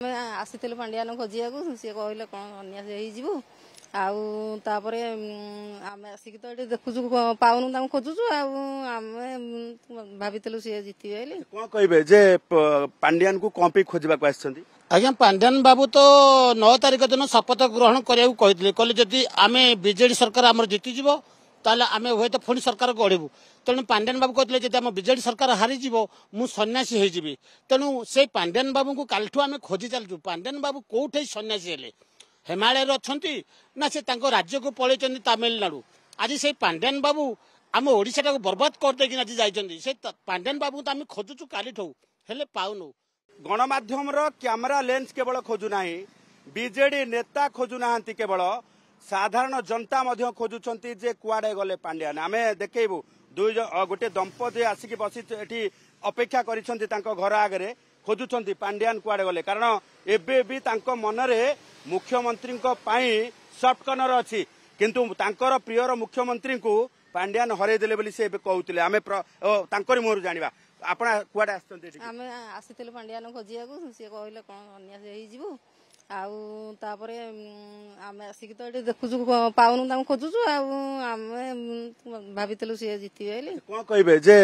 ଆମେ ଆସିଥିଲୁ ପାଣ୍ଡିଆନ ଖୋଜିବାକୁ ସିଏ କହିଲେ କଣ ଅନ୍ୟାସ ହେଇଯିବୁ ଆଉ ତାପରେ ଆମେ ଆସିକି ତ ଏଠି ଦେଖୁଛୁ ପାଉନୁ ତାଙ୍କୁ ଖୋଜୁଛୁ ଆଉ ଆମେ ଭାବିଥିଲୁ ସିଏ ଜିତିବେ ବୋଲି। କଣ କହିବେ ଯେ ପାଣ୍ଡିଆନ को कौन पे खोजबाक आछंती? आज्ञा पांड्यान बाबू तो 9 तारिख दिन शपथ ग्रहण करिया कहले जदि आमे बीजेडी सरकार आमर जीतीजिव ताले आमे हुए तो पुणी सरकार गढ़ू तेणु पांड्यान बाबू कहते जब आम बीजेडी सरकार हारीजिव मु सन्यासी होइजिबि तेणु से पांड्यान बाबू को कालठू आमे खोजी चलचु। पांड्यान बाबू कोठे सन्यासी हेले हिमालय अच्छी ना से राज्य को पलैचंती तामिलनाडु। आज से पांड्यान बाबू आम ओडिशा को बर्बाद करदेकिन आज जाइछंती से पांड्यान बाबू तो आम खोजुचु कालीठू हेले पाउनु। गणमाध्यम कैमेरा लेंस केवल खोजुना बीजेडी नेता खोजुना केवल साधारण जनता खोजुंट जे कुआडे गले पांड्यान आमे देखु गोटे दंपति आसिक बसी अपेक्षा कर घर आगे खोजुंट पांड्यान कुआडे गले कारण एबे भी मनरे मुख्यमंत्री सफ्ट कर्नर अच्छी किंतु तांकर प्रियर मुख्यमंत्री को पांड्यान हरईदेले बोली से कहते आमे मुहर जाना आपण कुआडे आमे आसिथिलु पांड्यान खोजियाकू सिए कहले कोन अन्यास ହେଇଯିବୁ ଆଉ ତାପରେ ଆମେ ଆସିକି ତ ଏଠି ଦେଖୁଛୁ ପାଉନୁ ତାଙ୍କୁ ଖୋଜୁଛୁ ଆଉ ଆମେ ଭାବିଥିଲୁ ସିଏ ଜିତିବେ ବୋଲି। କଣ କହିବେ ଯେ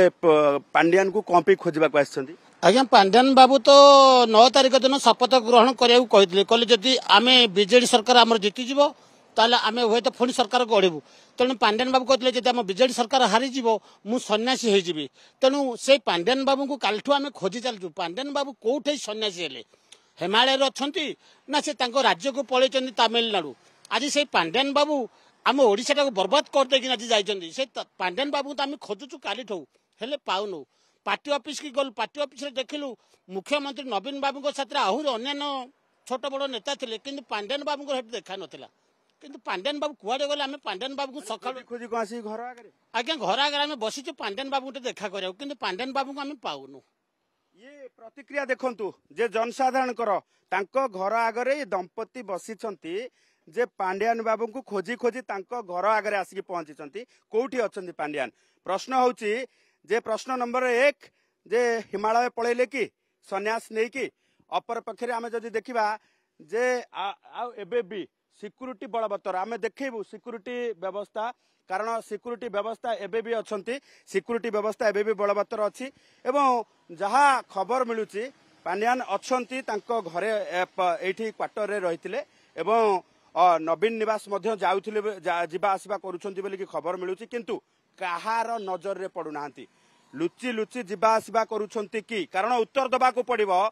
ପାଣ୍ଡିଆନ को कौन पे खोजबाक आछंती? आज्ञा पांड्यान बाबू तो 9 तारिख दिन शपथ ग्रहण करिया कहले जदि आमे बीजेडी सरकार आमर जीतीजिव ताले आमे हुए तो पुणी सरकार गढ़ू तेणु पांड्यान बाबू कहते जब आम बीजेडी सरकार हारीजिव मु सन्यासी होइजिबि तेणु से पांड्यान बाबू को कालठू आमे खोजी चलचु। पांड्यान बाबू कोठे सन्यासी हेले हिमालय अच्छी ना से राज्य को पलैचंती तामिलनाडु। आज से पांड्यान बाबू आम ओडिशा को बर्बाद करदेकिन आज जाइछंती से पांड्यान बाबू तो आम खोजुचु कालीठू हेले पाउनु। पार्टी ऑफिस की गल पार्टी ऑफिस देखिलु मुख्यमंत्री नवीन बाबू साथ आहरी अन्य छोट बड़ नेता थे किंतु पांड्यान बाबू को देखा नथिला किंतु पांड्यान बाबू कुआडे गले आमे पांड्यान बाबू को सकाळ खोजी को आसी घर आगे आज्ञा घर आगे आमे बसिचु पांड्यान बाबू देखा करिया किंतु पांड्यान बाबू को आमे पाउनु। ये प्रतिक्रिया देखंतु जे जनसाधारण घर आगे दंपति बसिचंती जे पांड्यान बाबू को खोजी खोजी घर आगे आसिक पहुंची कोठी अच्छी पांड्यान। प्रश्न होची जे प्रश्न नंबर 1 जे हिमालय पलैले कि सन्यास नहीं कि अपर पक्षे आम जदि देखा जे एबे भी सिक्यूरिटी बलवत्तर आम देखू सिक्यूरिटी व्यवस्था कारण सिक्यूरिटी व्यवस्था एबे भी अच्छी सिक्यूरिटी व्यवस्था एबे भी बलवत्तर अच्छी एवं जहाँ खबर मिलूची पांड्यान अच्छी घरे एठी क्वार्टर रे रहिथिले एवं नवीन निवास जावा आसवा करुँच खबर मिलूची किंतु कहार नजर रे पड़ुना लुचि लुचि जावा आसवा करुँच कि कारण उत्तर दबाक पड़ो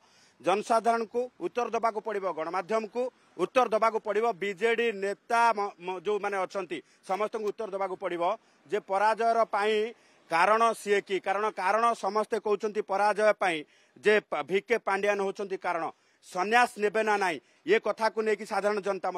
जनसाधारण को उत्तर दबाक पड़ो गणमाध्यम को उत्तर दबाक पड़ो बीजेडी नेता जो माने अच्छी समस्त उत्तर दबाक पड़ो जे पराजयर कारण सीए कि कारण समस्ते कहते पराजय जे भिके पांड्यान होचंती कारण सन्यास नेबे ना नाई ये कथा को लेकिन साधारण जनता